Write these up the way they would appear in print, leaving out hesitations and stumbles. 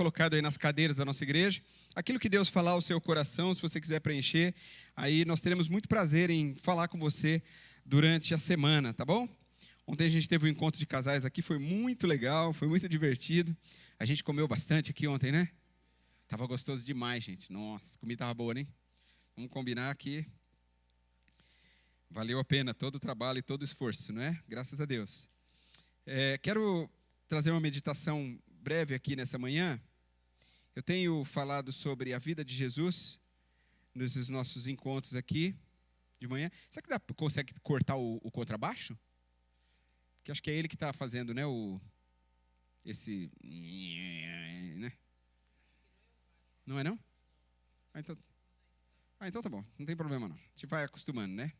colocado aí nas cadeiras da nossa igreja. Aquilo que Deus falar ao seu coração, se você quiser preencher, aí nós teremos muito prazer em falar com você durante a semana, tá bom? Ontem a gente teve um encontro de casais aqui, foi muito legal, foi muito divertido. A gente comeu bastante aqui ontem, né? Tava gostoso demais, gente. Nossa, a comida tava boa, né? Vamos combinar que valeu a pena todo o trabalho e todo o esforço, não é? Graças a Deus. Quero trazer uma meditação breve aqui nessa manhã. Eu tenho falado sobre a vida de Jesus nesses nossos encontros aqui de manhã. Será que consegue cortar o contrabaixo? Porque acho que é ele que está fazendo, né? Esse... Né? Não é não? Então tá bom, não tem problema não. A gente vai acostumando, né?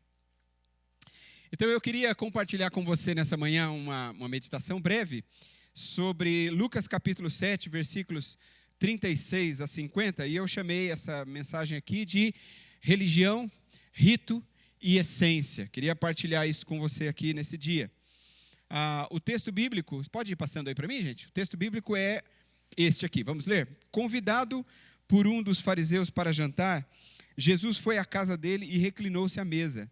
Então eu queria compartilhar com você nessa manhã uma meditação breve sobre Lucas capítulo 7, versículos 36 a 50. E eu chamei essa mensagem aqui de religião, rito e essência. Queria partilhar isso com você aqui nesse dia. O texto bíblico, pode ir passando aí para mim, gente? O texto bíblico é este aqui, vamos ler? Convidado por um dos fariseus para jantar, Jesus foi à casa dele e reclinou-se à mesa.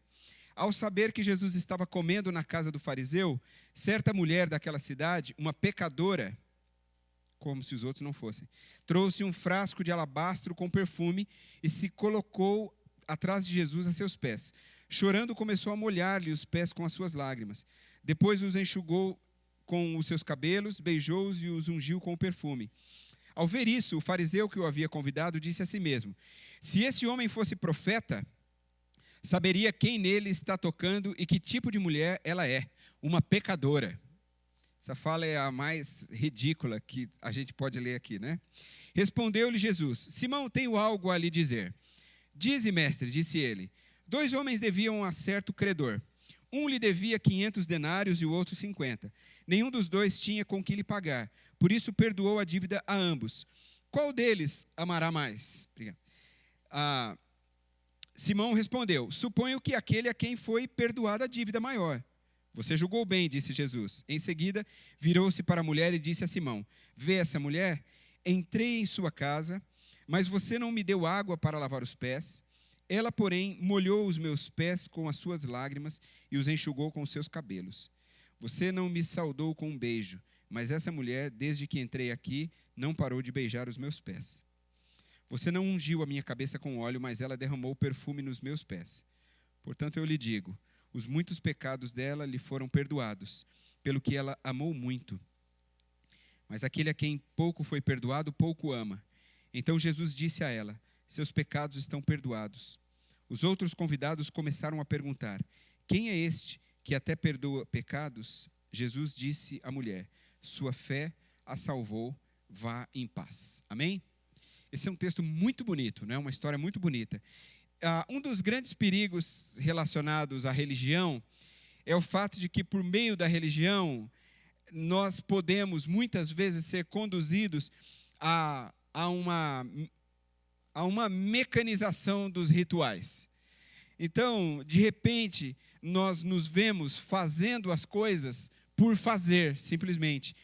Ao saber que Jesus estava comendo na casa do fariseu, certa mulher daquela cidade, uma pecadora, como se os outros não fossem, trouxe um frasco de alabastro com perfume e se colocou atrás de Jesus a seus pés. Chorando, começou a molhar-lhe os pés com as suas lágrimas. Depois os enxugou com os seus cabelos, beijou-os e os ungiu com o perfume. Ao ver isso, o fariseu que o havia convidado disse a si mesmo: se esse homem fosse profeta, saberia quem nele está tocando e que tipo de mulher ela é, uma pecadora. Essa fala é a mais ridícula que a gente pode ler aqui, né? Respondeu-lhe Jesus: Simão, tenho algo a lhe dizer. Dize, mestre, disse ele. 2 homens deviam a certo credor. Um lhe devia 500 denários e o outro 50. Nenhum dos dois tinha com que lhe pagar. Por isso perdoou a dívida a ambos. Qual deles amará mais? Obrigado. Simão respondeu: suponho que aquele a quem foi perdoada a dívida maior. Você julgou bem, disse Jesus. Em seguida, virou-se para a mulher e disse a Simão: vê essa mulher? Entrei em sua casa, mas você não me deu água para lavar os pés. Ela, porém, molhou os meus pés com as suas lágrimas e os enxugou com os seus cabelos. Você não me saudou com um beijo, mas essa mulher, desde que entrei aqui, não parou de beijar os meus pés. Você não ungiu a minha cabeça com óleo, mas ela derramou perfume nos meus pés. Portanto, eu lhe digo, os muitos pecados dela lhe foram perdoados, pelo que ela amou muito. Mas aquele a quem pouco foi perdoado, pouco ama. Então Jesus disse a ela: seus pecados estão perdoados. Os outros convidados começaram a perguntar: quem é este que até perdoa pecados? Jesus disse à mulher: sua fé a salvou, vá em paz. Amém? Esse é um texto muito bonito, né? Uma história muito bonita. Um dos grandes perigos relacionados à religião é o fato de que, por meio da religião, nós podemos, muitas vezes, ser conduzidos a uma mecanização dos rituais. Então, de repente, nós nos vemos fazendo as coisas por fazer, simplesmente.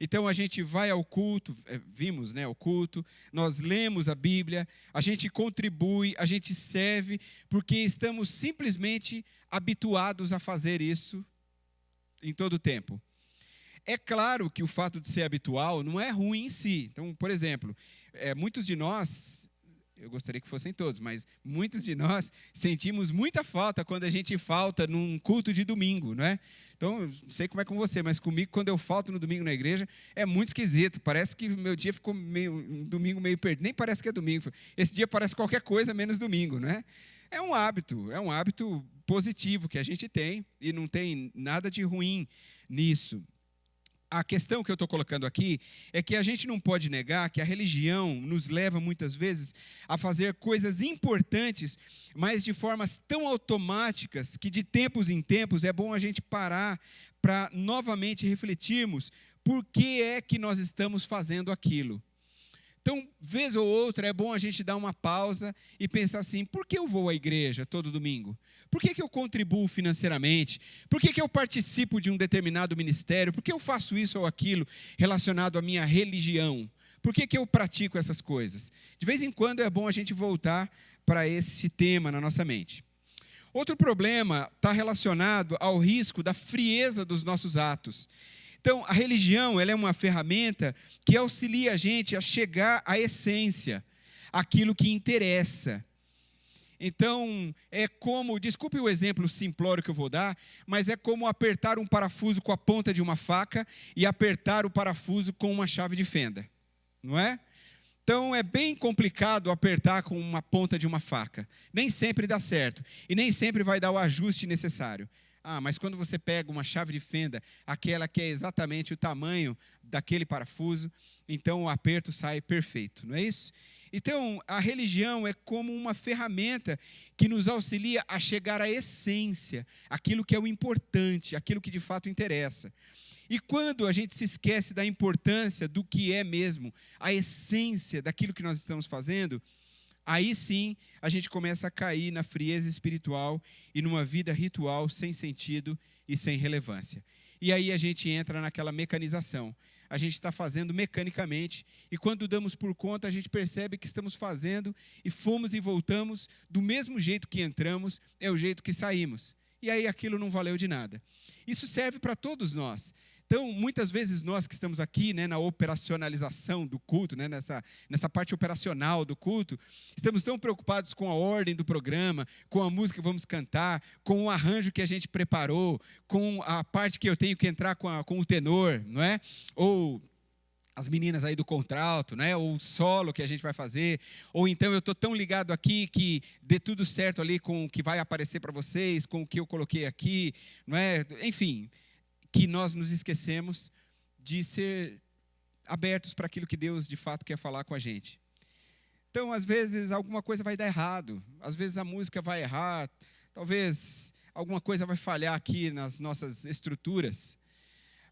Então, a gente vai ao culto, vimos, né, o culto, nós lemos a Bíblia, a gente contribui, a gente serve, porque estamos simplesmente habituados a fazer isso em todo o tempo. É claro que o fato de ser habitual não é ruim em si. Então, por exemplo, muitos de nós, eu gostaria que fossem todos, mas muitos de nós sentimos muita falta quando a gente falta num culto de domingo, não é? Então, não sei como é com você, mas comigo, quando eu falto no domingo na igreja, é muito esquisito. Parece que o meu dia ficou um domingo meio perdido. Nem parece que é domingo. Esse dia parece qualquer coisa menos domingo, não é? É um hábito positivo que a gente tem e não tem nada de ruim nisso. A questão que eu estou colocando aqui é que a gente não pode negar que a religião nos leva muitas vezes a fazer coisas importantes, mas de formas tão automáticas que de tempos em tempos é bom a gente parar para novamente refletirmos por que é que nós estamos fazendo aquilo. Então, vez ou outra, é bom a gente dar uma pausa e pensar assim: por que eu vou à igreja todo domingo? Por que eu contribuo financeiramente? Por que eu participo de um determinado ministério? Por que eu faço isso ou aquilo relacionado à minha religião? Por que eu pratico essas coisas? De vez em quando é bom a gente voltar para esse tema na nossa mente. Outro problema está relacionado ao risco da frieza dos nossos atos. Então, a religião ela é uma ferramenta que auxilia a gente a chegar à essência, aquilo que interessa. Então, é como, desculpe o exemplo simplório que eu vou dar, mas é como apertar um parafuso com a ponta de uma faca e apertar o parafuso com uma chave de fenda, não é? Então, é bem complicado apertar com uma ponta de uma faca. Nem sempre dá certo e nem sempre vai dar o ajuste necessário. Mas quando você pega uma chave de fenda, aquela que é exatamente o tamanho daquele parafuso, então o aperto sai perfeito, não é isso? Então, a religião é como uma ferramenta que nos auxilia a chegar à essência, aquilo que é o importante, aquilo que de fato interessa. E quando a gente se esquece da importância do que é mesmo, a essência daquilo que nós estamos fazendo, aí sim a gente começa a cair na frieza espiritual e numa vida ritual sem sentido e sem relevância. E aí a gente entra naquela mecanização. A gente está fazendo mecanicamente e quando damos por conta a gente percebe que estamos fazendo e fomos e voltamos do mesmo jeito que entramos, é o jeito que saímos. E aí aquilo não valeu de nada. Isso serve para todos nós. Então, muitas vezes nós que estamos aqui, né, na operacionalização do culto, né, nessa parte operacional do culto, estamos tão preocupados com a ordem do programa, com a música que vamos cantar, com o arranjo que a gente preparou, com a parte que eu tenho que entrar com o tenor, não é? Ou as meninas aí do contralto, né? Ou o solo que a gente vai fazer, ou então eu estou tão ligado aqui que dê tudo certo ali com o que vai aparecer para vocês, com o que eu coloquei aqui, não é? Enfim, que nós nos esquecemos de ser abertos para aquilo que Deus de fato quer falar com a gente. Então, às vezes, alguma coisa vai dar errado, às vezes a música vai errar, talvez alguma coisa vai falhar aqui nas nossas estruturas,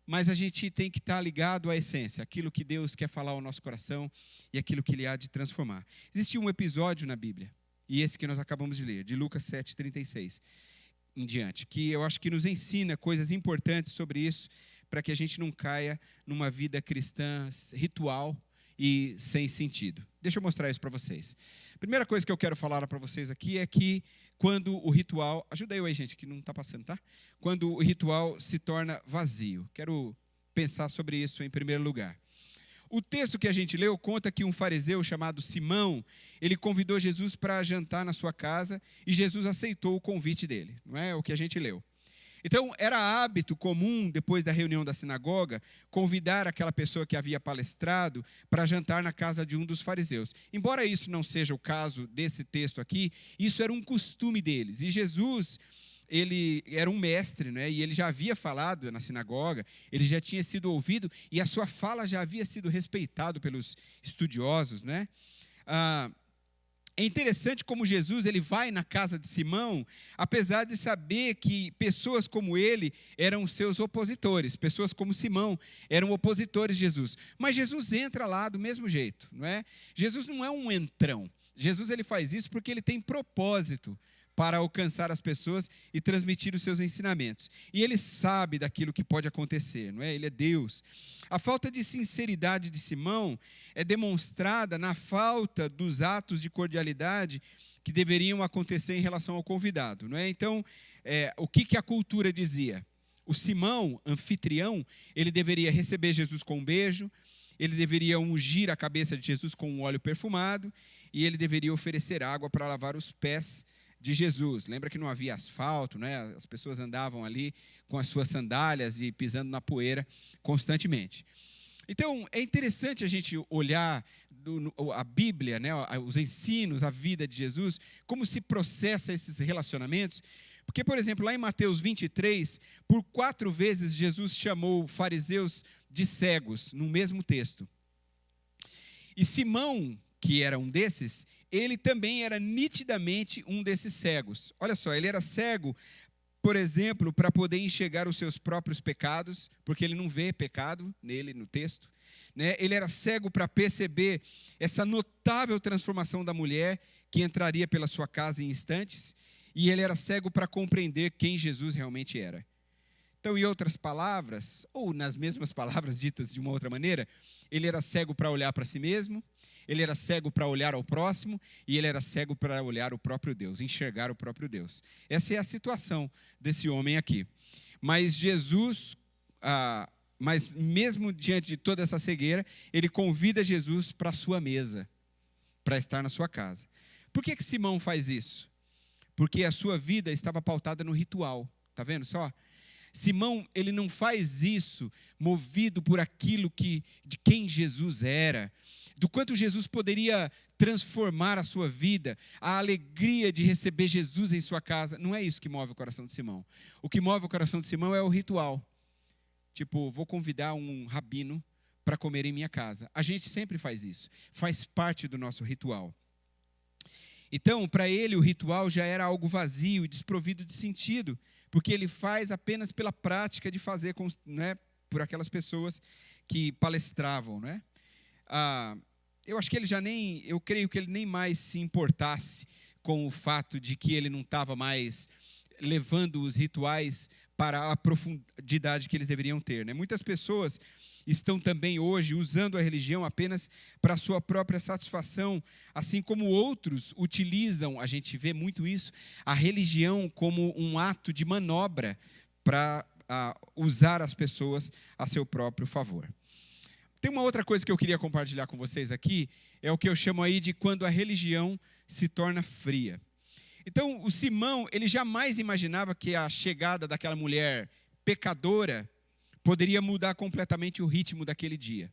mas a gente tem que estar ligado à essência, aquilo que Deus quer falar ao nosso coração e aquilo que Ele há de transformar. Existe um episódio na Bíblia, e esse que nós acabamos de ler, de Lucas 7:36. Em diante, que eu acho que nos ensina coisas importantes sobre isso, para que a gente não caia numa vida cristã ritual e sem sentido. Deixa eu mostrar isso para vocês. A primeira coisa que eu quero falar para vocês aqui é que quando o ritual... Ajuda eu aí, gente, que não está passando, tá? Quando o ritual se torna vazio. Quero pensar sobre isso em primeiro lugar. O texto que a gente leu conta que um fariseu chamado Simão, ele convidou Jesus para jantar na sua casa e Jesus aceitou o convite dele, não é o que a gente leu. Então, era hábito comum, depois da reunião da sinagoga, convidar aquela pessoa que havia palestrado para jantar na casa de um dos fariseus. Embora isso não seja o caso desse texto aqui, isso era um costume deles. E Jesus, ele era um mestre, né? E ele já havia falado na sinagoga, ele já tinha sido ouvido e a sua fala já havia sido respeitado pelos estudiosos, né? É interessante como Jesus ele vai na casa de Simão, apesar de saber que pessoas como ele eram seus opositores, pessoas como Simão eram opositores de Jesus. Mas Jesus entra lá do mesmo jeito, não é? Jesus não é um entrão. Jesus ele faz isso porque ele tem propósito para alcançar as pessoas e transmitir os seus ensinamentos. E ele sabe daquilo que pode acontecer, não é? Ele é Deus. A falta de sinceridade de Simão é demonstrada na falta dos atos de cordialidade que deveriam acontecer em relação ao convidado, não é? Então, o que a cultura dizia? O Simão, anfitrião, ele deveria receber Jesus com um beijo, ele deveria ungir a cabeça de Jesus com um óleo perfumado e ele deveria oferecer água para lavar os pés de Jesus. Lembra que não havia asfalto, né? As pessoas andavam ali com as suas sandálias e pisando na poeira constantemente. Então, é interessante a gente olhar a Bíblia, né? Os ensinos, a vida de Jesus, como se processa esses relacionamentos. Porque, por exemplo, lá em Mateus 23, por 4 vezes Jesus chamou fariseus de cegos, no mesmo texto. E Simão, que era um desses, ele também era nitidamente um desses cegos. Olha só, ele era cego, por exemplo, para poder enxergar os seus próprios pecados, porque ele não vê pecado nele, no texto, né? Ele era cego para perceber essa notável transformação da mulher que entraria pela sua casa em instantes, e ele era cego para compreender quem Jesus realmente era. Então, em outras palavras, ou nas mesmas palavras ditas de uma outra maneira, ele era cego para olhar para si mesmo, ele era cego para olhar ao próximo, e ele era cego para olhar o próprio Deus, enxergar o próprio Deus. Essa é a situação desse homem aqui. Mas Jesus, mas mesmo diante de toda essa cegueira, ele convida Jesus para a sua mesa, para estar na sua casa. Por que Simão faz isso? Porque a sua vida estava pautada no ritual. Está vendo só? Simão, ele não faz isso movido por aquilo de quem Jesus era, do quanto Jesus poderia transformar a sua vida, a alegria de receber Jesus em sua casa. Não é isso que move o coração de Simão. O que move o coração de Simão é o ritual. Tipo, vou convidar um rabino para comer em minha casa. A gente sempre faz isso, faz parte do nosso ritual. Então, para ele, o ritual já era algo vazio e desprovido de sentido, porque ele faz apenas pela prática de fazer, né, por aquelas pessoas que palestravam, né? Eu acho que eu creio que ele nem mais se importasse com o fato de que ele não estava mais levando os rituais para a profundidade que eles deveriam ter, né? Muitas pessoas estão também hoje usando a religião apenas para a sua própria satisfação, assim como outros utilizam, a gente vê muito isso, a religião como um ato de manobra para usar as pessoas a seu próprio favor. Tem uma outra coisa que eu queria compartilhar com vocês aqui, é o que eu chamo aí de quando a religião se torna fria. Então, o Simão, ele jamais imaginava que a chegada daquela mulher pecadora poderia mudar completamente o ritmo daquele dia.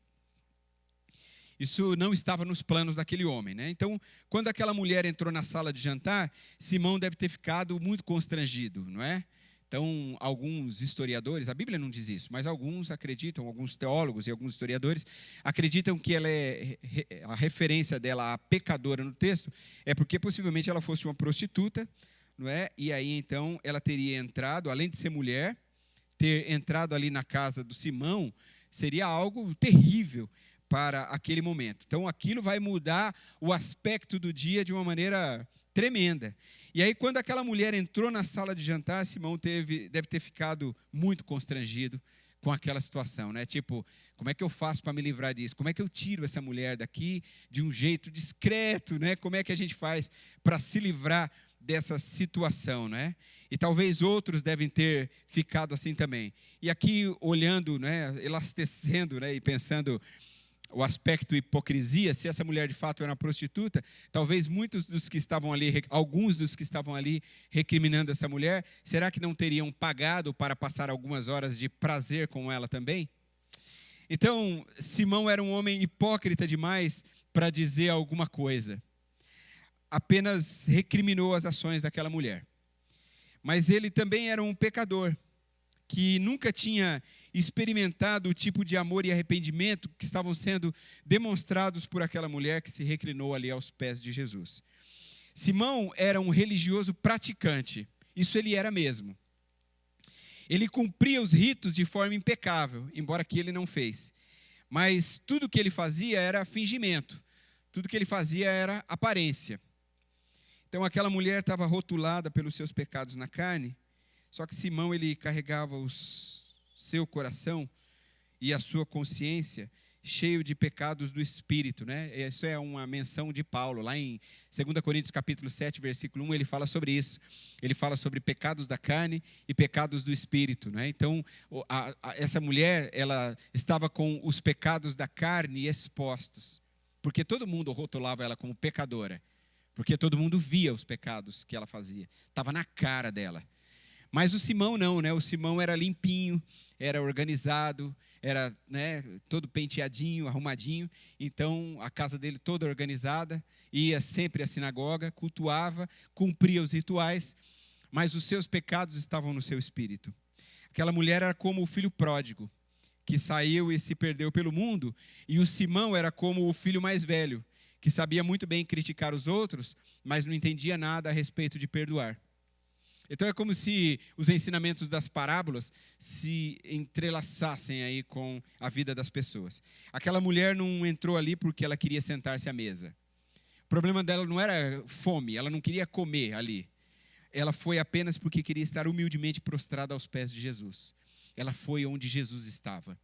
Isso não estava nos planos daquele homem, né? Então, quando aquela mulher entrou na sala de jantar, Simão deve ter ficado muito constrangido, não é? Então, alguns historiadores, a Bíblia não diz isso, mas alguns acreditam, alguns teólogos e alguns historiadores acreditam que ela a referência dela à pecadora no texto é porque possivelmente ela fosse uma prostituta, não é? E aí então ela teria entrado, além de ser mulher, ter entrado ali na casa do Simão seria algo terrível para aquele momento. Então, aquilo vai mudar o aspecto do dia de uma maneira tremenda. E aí, quando aquela mulher entrou na sala de jantar, Simão deve ter ficado muito constrangido com aquela situação, né? Tipo, como é que eu faço para me livrar disso? Como é que eu tiro essa mulher daqui de um jeito discreto, né? Como é que a gente faz para se livrar dessa situação, né? E talvez outros devem ter ficado assim também. E aqui, olhando, né, elastecendo, né, e pensando o aspecto hipocrisia, se essa mulher de fato era uma prostituta, talvez alguns dos que estavam ali recriminando essa mulher, será que não teriam pagado para passar algumas horas de prazer com ela também? Então, Simão era um homem hipócrita demais para dizer alguma coisa. Apenas recriminou as ações daquela mulher. Mas ele também era um pecador, que nunca tinha experimentado o tipo de amor e arrependimento que estavam sendo demonstrados por aquela mulher que se reclinou ali aos pés de Jesus. Simão era um religioso praticante, isso ele era mesmo. Ele cumpria os ritos de forma impecável, embora que ele não fez. Mas tudo que ele fazia era fingimento, tudo que ele fazia era aparência. Então aquela mulher estava rotulada pelos seus pecados na carne, só que Simão ele carregava seu coração e a sua consciência cheio de pecados do Espírito, né? Isso é uma menção de Paulo, lá em 2 Coríntios capítulo 7, versículo 1, ele fala sobre isso. Ele fala sobre pecados da carne e pecados do Espírito, né? Então, essa mulher, ela estava com os pecados da carne expostos, porque todo mundo rotulava ela como pecadora, porque todo mundo via os pecados que ela fazia, estava na cara dela. Mas o Simão não, né? O Simão era limpinho, era organizado, era, né, todo penteadinho, arrumadinho. Então, a casa dele toda organizada, ia sempre à sinagoga, cultuava, cumpria os rituais, mas os seus pecados estavam no seu espírito. Aquela mulher era como o filho pródigo, que saiu e se perdeu pelo mundo, e o Simão era como o filho mais velho, que sabia muito bem criticar os outros, mas não entendia nada a respeito de perdoar. Então é como se os ensinamentos das parábolas se entrelaçassem aí com a vida das pessoas. Aquela mulher não entrou ali porque ela queria sentar-se à mesa. O problema dela não era fome, ela não queria comer ali. Ela foi apenas porque queria estar humildemente prostrada aos pés de Jesus. ela foi onde Jesus estava,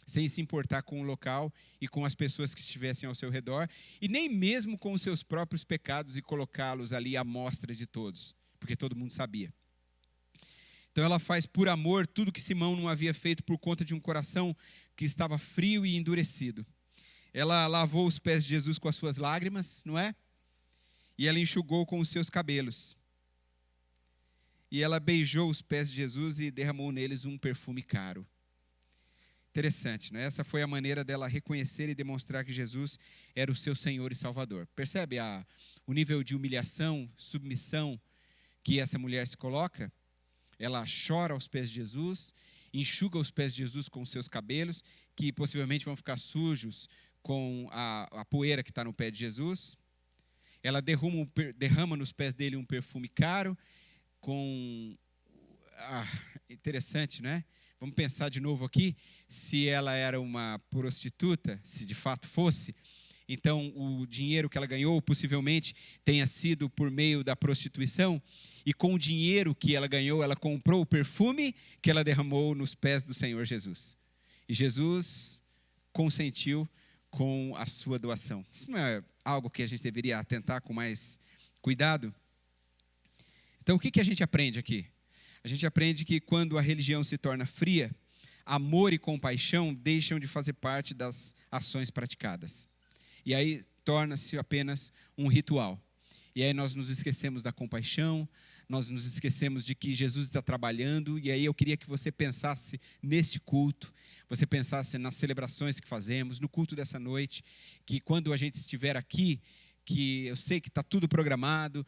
sem se importar com o local e com as pessoas que estivessem ao seu redor, e nem mesmo com os seus próprios pecados e colocá-los ali à mostra de todos, porque todo mundo sabia. Então ela faz por amor tudo que Simão não havia feito por conta de um coração que estava frio e endurecido. Ela lavou os pés de Jesus com as suas lágrimas, não é? E ela enxugou com os seus cabelos. E ela beijou os pés de Jesus e derramou neles um perfume caro. Interessante, não é? Essa foi a maneira dela reconhecer e demonstrar que Jesus era o seu Senhor e Salvador. Percebe o nível de humilhação, submissão que essa mulher se coloca? Ela chora aos pés de Jesus, enxuga os pés de Jesus com os seus cabelos, que possivelmente vão ficar sujos com a poeira que está no pé de Jesus. Ela derrama nos pés dele um perfume caro, interessante, não é? Vamos pensar de novo aqui, se ela era uma prostituta, se de fato fosse, então o dinheiro que ela ganhou possivelmente tenha sido por meio da prostituição, e com o dinheiro que ela ganhou, ela comprou o perfume que ela derramou nos pés do Senhor Jesus. E Jesus consentiu com a sua doação. Isso não é algo que a gente deveria atentar com mais cuidado? Então, o que a gente aprende aqui? A gente aprende que quando a religião se torna fria, amor e compaixão deixam de fazer parte das ações praticadas. E aí torna-se apenas um ritual. E aí nós nos esquecemos da compaixão, nós nos esquecemos de que Jesus está trabalhando, e aí eu queria que você pensasse neste culto, você pensasse nas celebrações que fazemos, no culto dessa noite, que quando a gente estiver aqui, que eu sei que está tudo programado,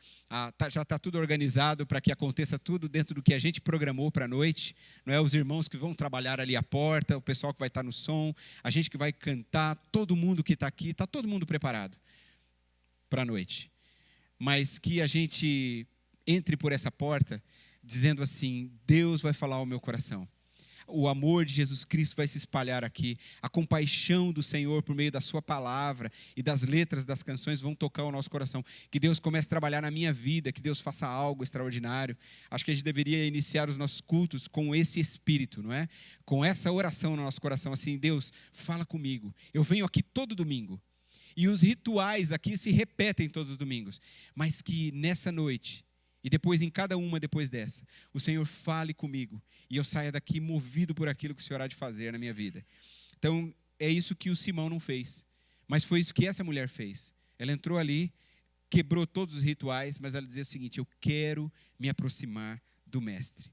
já está tudo organizado para que aconteça tudo dentro do que a gente programou para a noite, não é? Os irmãos que vão trabalhar ali à porta, o pessoal que vai estar no som, a gente que vai cantar, todo mundo que está aqui, está todo mundo preparado para a noite. Mas que a gente entre por essa porta dizendo assim: Deus vai falar ao meu coração. O amor de Jesus Cristo vai se espalhar aqui. A compaixão do Senhor por meio da sua palavra e das letras das canções vão tocar o nosso coração. Que Deus comece a trabalhar na minha vida, que Deus faça algo extraordinário. Acho que a gente deveria iniciar os nossos cultos com esse espírito, não é? Com essa oração no nosso coração, assim: Deus, fala comigo. Eu venho aqui todo domingo. E os rituais aqui se repetem todos os domingos. Mas que nessa noite, e depois em cada uma depois dessa, o Senhor fale comigo e eu saia daqui movido por aquilo que o Senhor há de fazer na minha vida. Então, é isso que o Simão não fez, mas foi isso que essa mulher fez. Ela entrou ali, quebrou todos os rituais, mas ela dizia o seguinte: eu quero me aproximar do Mestre.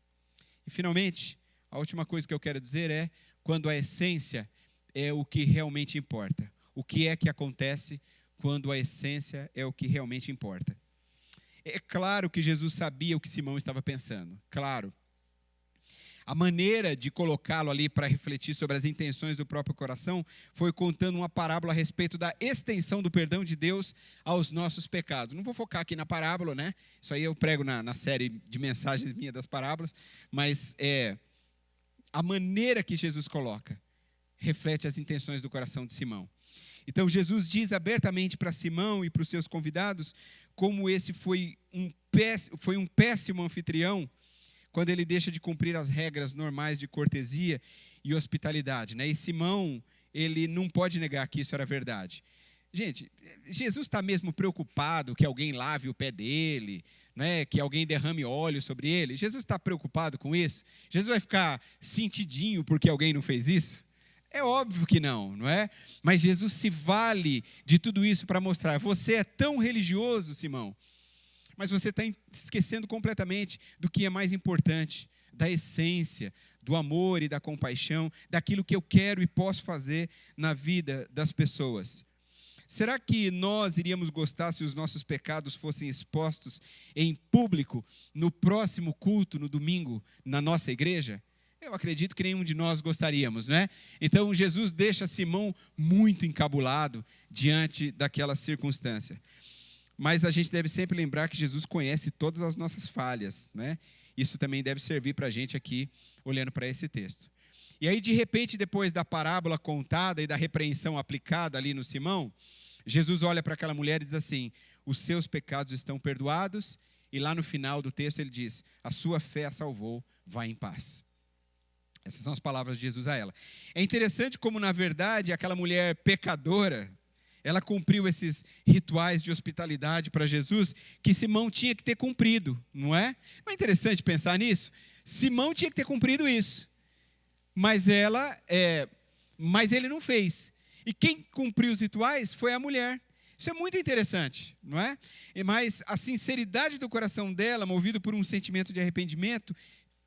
E finalmente, a última coisa que eu quero dizer é quando a essência é o que realmente importa. O que é que acontece quando a essência é o que realmente importa? É claro que Jesus sabia o que Simão estava pensando, claro. A maneira de colocá-lo ali para refletir sobre as intenções do próprio coração foi contando uma parábola a respeito da extensão do perdão de Deus aos nossos pecados. Não vou focar aqui na parábola, né? Isso aí eu prego na série de mensagens minha das parábolas, mas a maneira que Jesus coloca reflete as intenções do coração de Simão. Então Jesus diz abertamente para Simão e para os seus convidados como esse foi um péssimo anfitrião quando ele deixa de cumprir as regras normais de cortesia e hospitalidade, né? E Simão, ele não pode negar que isso era verdade. Gente, Jesus está mesmo preocupado que alguém lave o pé dele, né? Que alguém derrame óleo sobre ele? Jesus está preocupado com isso? Jesus vai ficar sentidinho porque alguém não fez isso? É óbvio que não, não é? Mas Jesus se vale de tudo isso para mostrar: você é tão religioso, Simão, mas você está esquecendo completamente do que é mais importante, da essência, do amor e da compaixão, daquilo que eu quero e posso fazer na vida das pessoas. Será que nós iríamos gostar se os nossos pecados fossem expostos em público no próximo culto, no domingo, na nossa igreja? Eu acredito que nenhum de nós gostaríamos, não é? Então Jesus deixa Simão muito encabulado diante daquela circunstância. Mas a gente deve sempre lembrar que Jesus conhece todas as nossas falhas, né? Isso também deve servir para a gente aqui, olhando para esse texto. E aí, de repente, depois da parábola contada e da repreensão aplicada ali no Simão, Jesus olha para aquela mulher e diz assim: os seus pecados estão perdoados. E lá no final do texto ele diz: a sua fé a salvou, vá em paz. Essas são as palavras de Jesus a ela. É interessante como, na verdade, aquela mulher pecadora, ela cumpriu esses rituais de hospitalidade para Jesus que Simão tinha que ter cumprido, não é? Não é interessante pensar nisso? Simão tinha que ter cumprido isso, mas mas ele não fez. E quem cumpriu os rituais foi a mulher. Isso é muito interessante, não é? Mas a sinceridade do coração dela, movido por um sentimento de arrependimento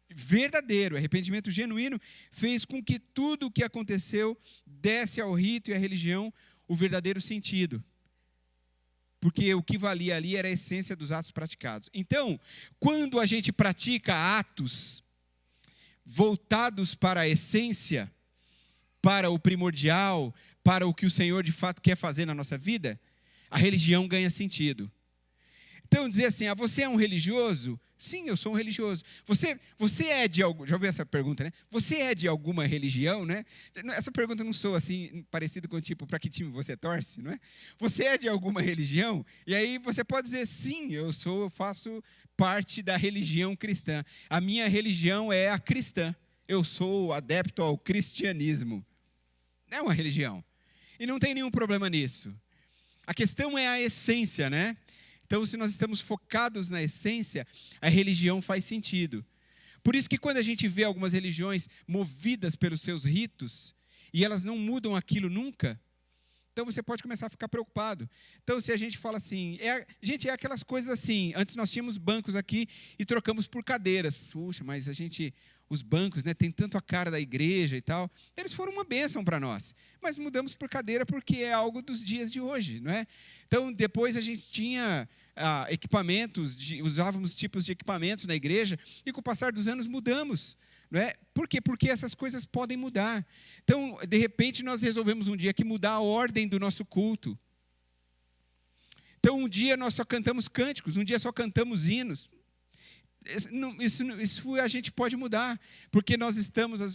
verdadeiro, arrependimento genuíno, fez com que tudo o que aconteceu desse ao rito e à religião o verdadeiro sentido. Porque o que valia ali era a essência dos atos praticados. Então, quando a gente pratica atos voltados para a essência, para o primordial, para o que o Senhor de fato quer fazer na nossa vida, a religião ganha sentido. Então, dizer assim, você é um religioso? Sim, eu sou um religioso. Você é de algum... Já ouviu essa pergunta, né? Você é de alguma religião, né? Essa pergunta não soa assim, parecido com tipo, para que time você torce, não é? Você é de alguma religião? E aí você pode dizer, sim, eu faço parte da religião cristã. A minha religião é a cristã. Eu sou adepto ao cristianismo. É uma religião. E não tem nenhum problema nisso. A questão é a essência, né? Então, se nós estamos focados na essência, a religião faz sentido. Por isso que quando a gente vê algumas religiões movidas pelos seus ritos, e elas não mudam aquilo nunca, então você pode começar a ficar preocupado. Então, se a gente fala assim, gente, é aquelas coisas assim, antes nós tínhamos bancos aqui e trocamos por cadeiras. Puxa, mas os bancos, né, tem tanto a cara da igreja e tal, eles foram uma bênção para nós, mas mudamos por cadeira porque é algo dos dias de hoje, não é? Então, depois a gente tinha equipamentos, usávamos tipos de equipamentos na igreja, e com o passar dos anos mudamos, não é? Por quê? Porque essas coisas podem mudar. Então, de repente, nós resolvemos um dia que mudar a ordem do nosso culto. Então, um dia nós só cantamos cânticos, um dia só cantamos hinos. Isso a gente pode mudar, porque nós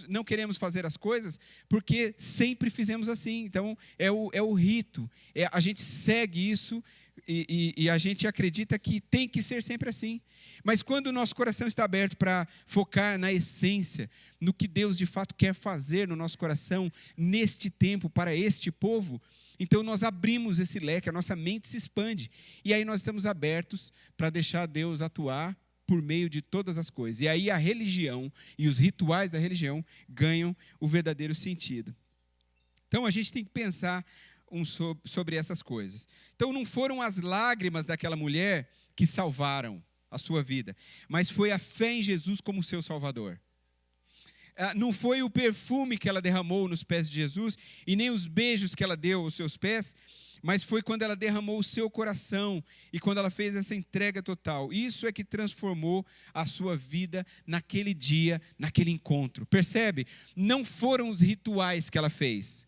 não queremos fazer as coisas, porque sempre fizemos assim. Então, é o rito, a gente segue isso e a gente acredita que tem que ser sempre assim. Mas quando o nosso coração está aberto para focar na essência, no que Deus de fato quer fazer no nosso coração, neste tempo, para este povo, então nós abrimos esse leque, a nossa mente se expande, e aí nós estamos abertos para deixar Deus atuar por meio de todas as coisas. E aí a religião e os rituais da religião ganham o verdadeiro sentido. Então a gente tem que pensar sobre essas coisas. Então não foram as lágrimas daquela mulher que salvaram a sua vida, mas foi a fé em Jesus como seu Salvador. Não foi o perfume que ela derramou nos pés de Jesus, e nem os beijos que ela deu aos seus pés, mas foi quando ela derramou o seu coração e quando ela fez essa entrega total. Isso é que transformou a sua vida naquele dia, naquele encontro. Percebe? Não foram os rituais que ela fez,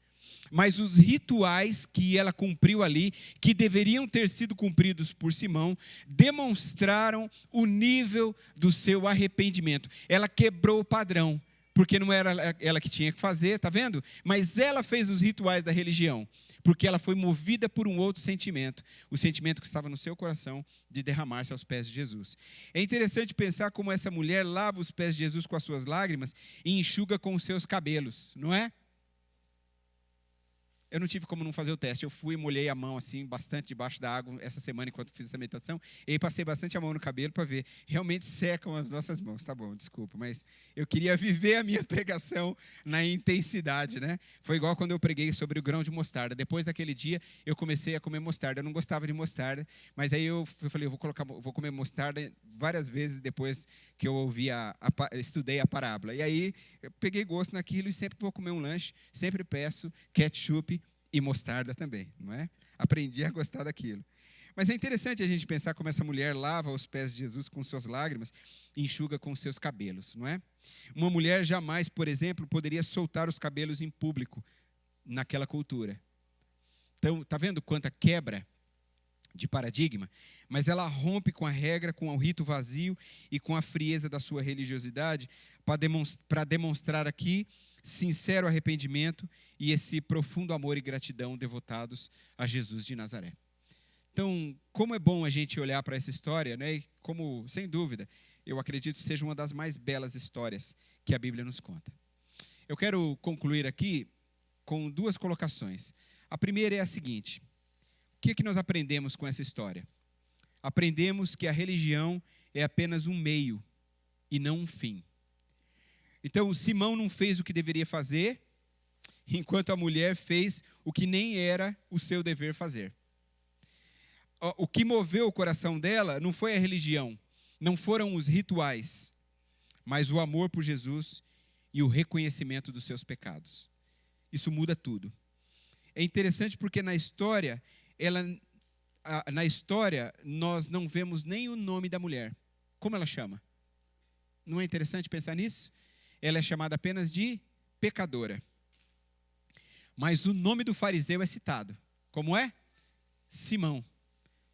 mas os rituais que ela cumpriu ali, que deveriam ter sido cumpridos por Simão, demonstraram o nível do seu arrependimento. Ela quebrou o padrão, porque não era ela que tinha que fazer, está vendo? Mas ela fez os rituais da religião, porque ela foi movida por um outro sentimento, o sentimento que estava no seu coração de derramar-se aos pés de Jesus. É interessante pensar como essa mulher lava os pés de Jesus com as suas lágrimas e enxuga com os seus cabelos, não é? Eu não tive como não fazer o teste. Eu fui e molhei a mão assim, bastante debaixo da água essa semana enquanto fiz essa meditação. E aí passei bastante a mão no cabelo para ver. Realmente secam as nossas mãos. Tá bom, desculpa. Mas eu queria viver a minha pregação na intensidade, né? Foi igual quando eu preguei sobre o grão de mostarda. Depois daquele dia, eu comecei a comer mostarda. Eu não gostava de mostarda. Mas aí eu falei, vou comer mostarda várias vezes depois que eu estudei a parábola. E aí eu peguei gosto naquilo e sempre que vou comer um lanche, sempre peço ketchup e mostarda também, não é? Aprendi a gostar daquilo. Mas é interessante a gente pensar como essa mulher lava os pés de Jesus com suas lágrimas e enxuga com seus cabelos, não é? Uma mulher jamais, por exemplo, poderia soltar os cabelos em público naquela cultura. Então, está vendo quanta quebra de paradigma? Mas ela rompe com a regra, com o rito vazio e com a frieza da sua religiosidade para demonstrar aqui sincero arrependimento e esse profundo amor e gratidão devotados a Jesus de Nazaré. Então, como é bom a gente olhar para essa história, né? E como, sem dúvida, eu acredito que seja uma das mais belas histórias que a Bíblia nos conta. Eu quero concluir aqui com duas colocações. A primeira é a seguinte: o que é que nós aprendemos com essa história? Aprendemos que a religião é apenas um meio e não um fim. Então, Simão não fez o que deveria fazer, enquanto a mulher fez o que nem era o seu dever fazer. O que moveu o coração dela não foi a religião, não foram os rituais, mas o amor por Jesus e o reconhecimento dos seus pecados. Isso muda tudo. É interessante porque na história nós não vemos nem o nome da mulher. Como ela chama? Não é interessante pensar nisso? Ela é chamada apenas de pecadora. Mas o nome do fariseu é citado. Como é? Simão.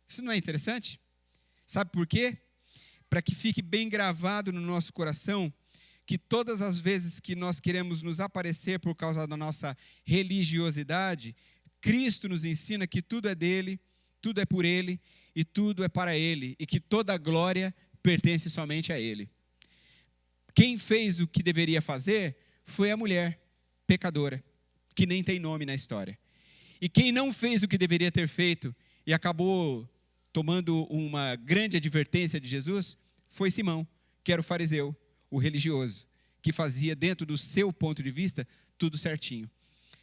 Isso não é interessante? Sabe por quê? Para que fique bem gravado no nosso coração que todas as vezes que nós queremos nos aparecer por causa da nossa religiosidade, Cristo nos ensina que tudo é dele, tudo é por ele e tudo é para ele, e que toda a glória pertence somente a ele. Quem fez o que deveria fazer foi a mulher pecadora, que nem tem nome na história. E quem não fez o que deveria ter feito e acabou tomando uma grande advertência de Jesus foi Simão, que era o fariseu, o religioso, que fazia dentro do seu ponto de vista tudo certinho.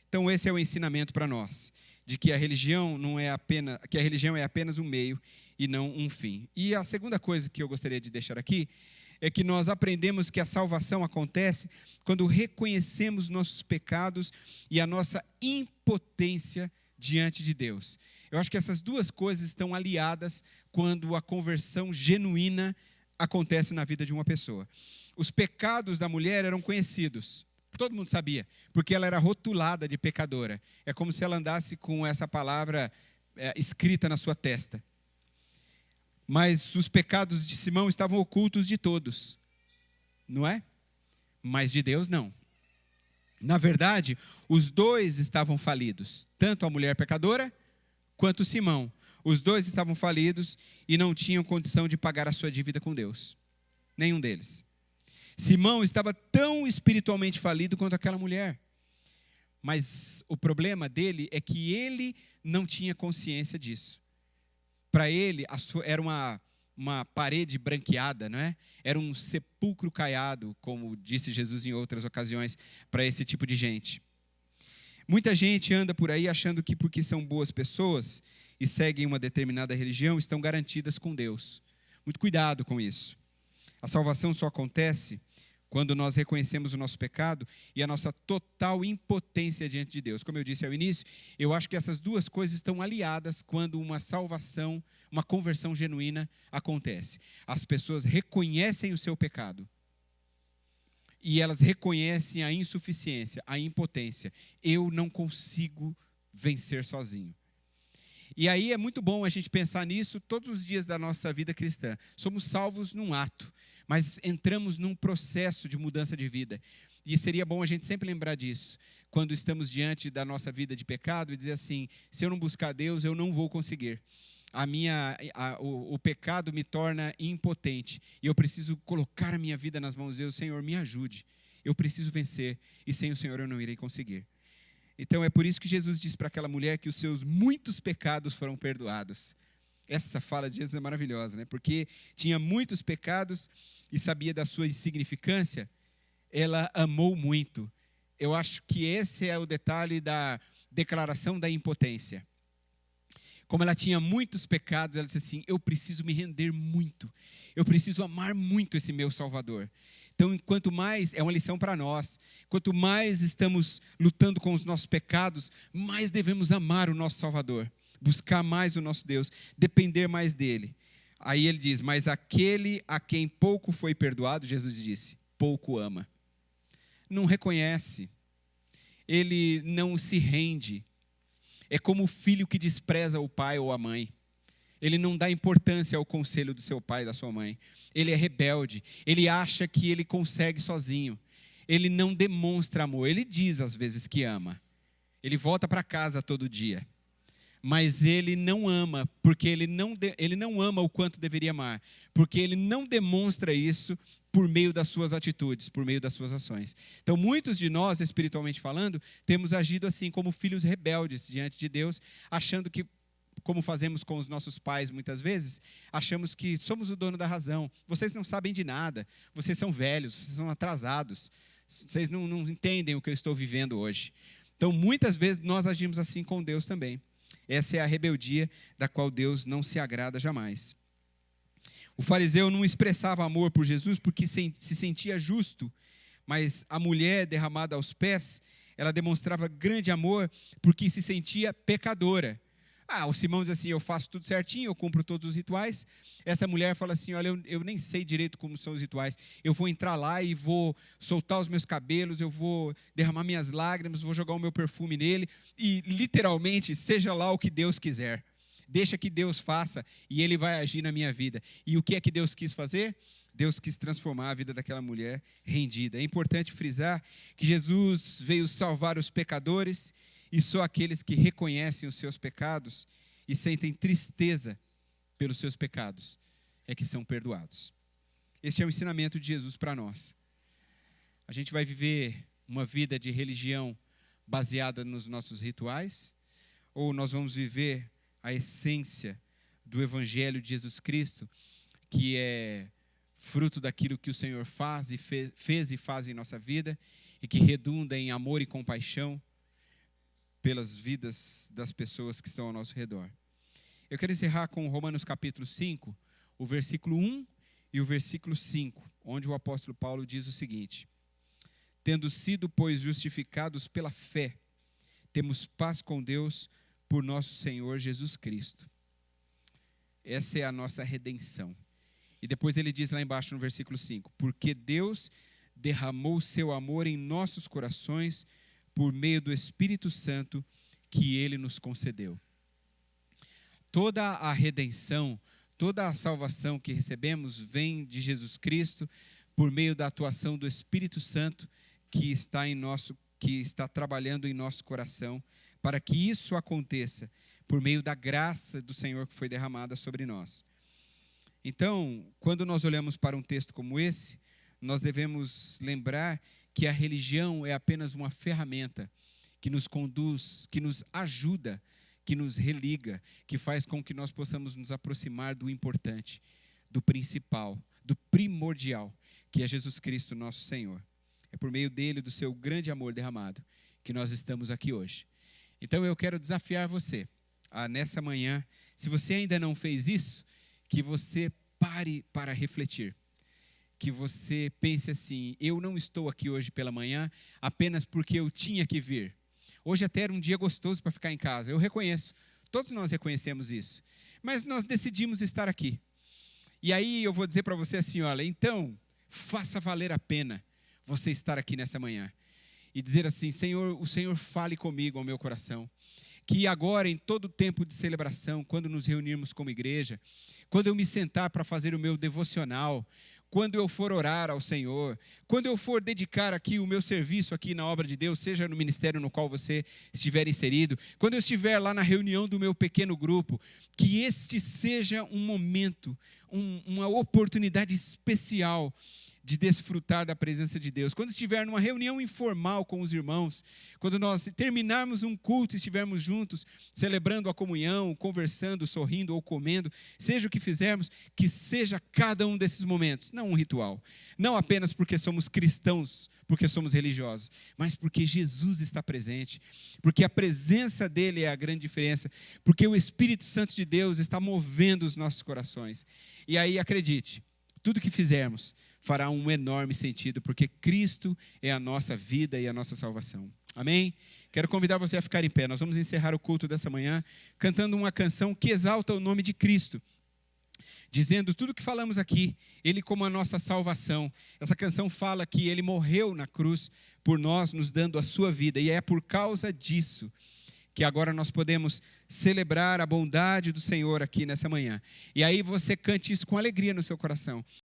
Então esse é o ensinamento para nós, de que a religião é apenas um meio e não um fim. E a segunda coisa que eu gostaria de deixar aqui é que nós aprendemos que a salvação acontece quando reconhecemos nossos pecados e a nossa impotência diante de Deus. Eu acho que essas duas coisas estão aliadas quando a conversão genuína acontece na vida de uma pessoa. Os pecados da mulher eram conhecidos, todo mundo sabia, porque ela era rotulada de pecadora. É como se ela andasse com essa palavra escrita na sua testa. Mas os pecados de Simão estavam ocultos de todos, não é? Mas de Deus não. Na verdade, os dois estavam falidos, tanto a mulher pecadora quanto Simão. Os dois estavam falidos e não tinham condição de pagar a sua dívida com Deus. Nenhum deles. Simão estava tão espiritualmente falido quanto aquela mulher. Mas o problema dele é que ele não tinha consciência disso. Para ele, era uma parede branqueada, não é? Era um sepulcro caiado, como disse Jesus em outras ocasiões, para esse tipo de gente. Muita gente anda por aí achando que porque são boas pessoas e seguem uma determinada religião, estão garantidas com Deus. Muito cuidado com isso. A salvação só acontece quando nós reconhecemos o nosso pecado e a nossa total impotência diante de Deus. Como eu disse ao início, eu acho que essas duas coisas estão aliadas quando uma salvação, uma conversão genuína acontece. As pessoas reconhecem o seu pecado e elas reconhecem a insuficiência, a impotência. Eu não consigo vencer sozinho. E aí é muito bom a gente pensar nisso todos os dias da nossa vida cristã. Somos salvos num ato, mas entramos num processo de mudança de vida. E seria bom a gente sempre lembrar disso, quando estamos diante da nossa vida de pecado e dizer assim, se eu não buscar Deus, eu não vou conseguir. O pecado me torna impotente e eu preciso colocar a minha vida nas mãos de Deus. Senhor, me ajude, eu preciso vencer e sem o Senhor eu não irei conseguir. Então é por isso que Jesus diz para aquela mulher que os seus muitos pecados foram perdoados. Essa fala de Jesus é maravilhosa, né? Porque tinha muitos pecados e sabia da sua insignificância, ela amou muito. Eu acho que esse é o detalhe da declaração da impotência. Como ela tinha muitos pecados, ela disse assim, eu preciso me render muito, eu preciso amar muito esse meu Salvador. Então, quanto mais, é uma lição para nós, quanto mais estamos lutando com os nossos pecados, mais devemos amar o nosso Salvador, buscar mais o nosso Deus, depender mais dele. Aí ele diz, mas aquele a quem pouco foi perdoado, Jesus disse, pouco ama. Não reconhece, ele não se rende. É como o filho que despreza o pai ou a mãe. Ele não dá importância ao conselho do seu pai e da sua mãe. Ele é rebelde. Ele acha que ele consegue sozinho. Ele não demonstra amor. Ele diz às vezes que ama. Ele volta para casa todo dia. mas ele não ama, porque ele não ama o quanto deveria amar, porque ele não demonstra isso por meio das suas atitudes, por meio das suas ações. Então, muitos de nós, espiritualmente falando, temos agido assim como filhos rebeldes diante de Deus, achando que, como fazemos com os nossos pais muitas vezes, achamos que somos o dono da razão. Vocês não sabem de nada, vocês são velhos, vocês são atrasados, vocês não entendem o que eu estou vivendo hoje. Então, muitas vezes nós agimos assim com Deus também. Essa é a rebeldia da qual Deus não se agrada jamais. O fariseu não expressava amor por Jesus porque se sentia justo, mas a mulher derramada aos pés, ela demonstrava grande amor porque se sentia pecadora. O Simão diz assim, eu faço tudo certinho, eu cumpro todos os rituais. Essa mulher fala assim, olha, eu nem sei direito como são os rituais. Eu vou entrar lá e vou soltar os meus cabelos, eu vou derramar minhas lágrimas, vou jogar o meu perfume nele. E literalmente, seja lá o que Deus quiser. Deixa que Deus faça e Ele vai agir na minha vida. E o que é que Deus quis fazer? Deus quis transformar a vida daquela mulher rendida. É importante frisar que Jesus veio salvar os pecadores e só aqueles que reconhecem os seus pecados e sentem tristeza pelos seus pecados é que são perdoados. Este é o ensinamento de Jesus para nós. A gente vai viver uma vida de religião baseada nos nossos rituais, ou nós vamos viver a essência do Evangelho de Jesus Cristo, que é fruto daquilo que o Senhor faz e fez e faz em nossa vida, e que redunda em amor e compaixão pelas vidas das pessoas que estão ao nosso redor. Eu quero encerrar com Romanos capítulo 5, o versículo 1 e o versículo 5, onde o apóstolo Paulo diz o seguinte: tendo sido, pois, justificados pela fé, temos paz com Deus por nosso Senhor Jesus Cristo. Essa é a nossa redenção. E depois ele diz lá embaixo no versículo 5, porque Deus derramou seu amor em nossos corações por meio do Espírito Santo que Ele nos concedeu. Toda a redenção, toda a salvação que recebemos vem de Jesus Cristo por meio da atuação do Espírito Santo que está trabalhando em nosso coração, para que isso aconteça por meio da graça do Senhor que foi derramada sobre nós. Então, quando nós olhamos para um texto como esse, nós devemos lembrar que a religião é apenas uma ferramenta que nos conduz, que nos ajuda, que nos religa, que faz com que nós possamos nos aproximar do importante, do principal, do primordial, que é Jesus Cristo, nosso Senhor. É por meio dele, do seu grande amor derramado, que nós estamos aqui hoje. Então eu quero desafiar você, nessa manhã, se você ainda não fez isso, que você pare para refletir. Que você pense assim, eu não estou aqui hoje pela manhã apenas porque eu tinha que vir. Hoje até era um dia gostoso para ficar em casa, eu reconheço, todos nós reconhecemos isso. Mas nós decidimos estar aqui. E aí eu vou dizer para você assim, olha, então, faça valer a pena você estar aqui nessa manhã. E dizer assim, Senhor, o Senhor fale comigo ao meu coração. Que agora, em todo tempo de celebração, quando nos reunirmos como igreja, quando eu me sentar para fazer o meu devocional, quando eu for orar ao Senhor, quando eu for dedicar aqui o meu serviço aqui na obra de Deus, seja no ministério no qual você estiver inserido, quando eu estiver lá na reunião do meu pequeno grupo, que este seja um momento, uma oportunidade especial de desfrutar da presença de Deus. Quando estiver numa reunião informal com os irmãos, quando nós terminarmos um culto e estivermos juntos, celebrando a comunhão, conversando, sorrindo ou comendo, seja o que fizermos, que seja cada um desses momentos, não um ritual, não apenas porque somos cristãos, porque somos religiosos, mas porque Jesus está presente, porque a presença dele é a grande diferença, porque o Espírito Santo de Deus está movendo os nossos corações. E aí, acredite, tudo que fizermos fará um enorme sentido, porque Cristo é a nossa vida e a nossa salvação. Amém? Quero convidar você a ficar em pé. Nós vamos encerrar o culto dessa manhã cantando uma canção que exalta o nome de Cristo, dizendo tudo que falamos aqui, Ele como a nossa salvação. Essa canção fala que Ele morreu na cruz por nós, nos dando a sua vida, e é por causa disso que agora nós podemos celebrar a bondade do Senhor aqui nessa manhã. E aí você cante isso com alegria no seu coração.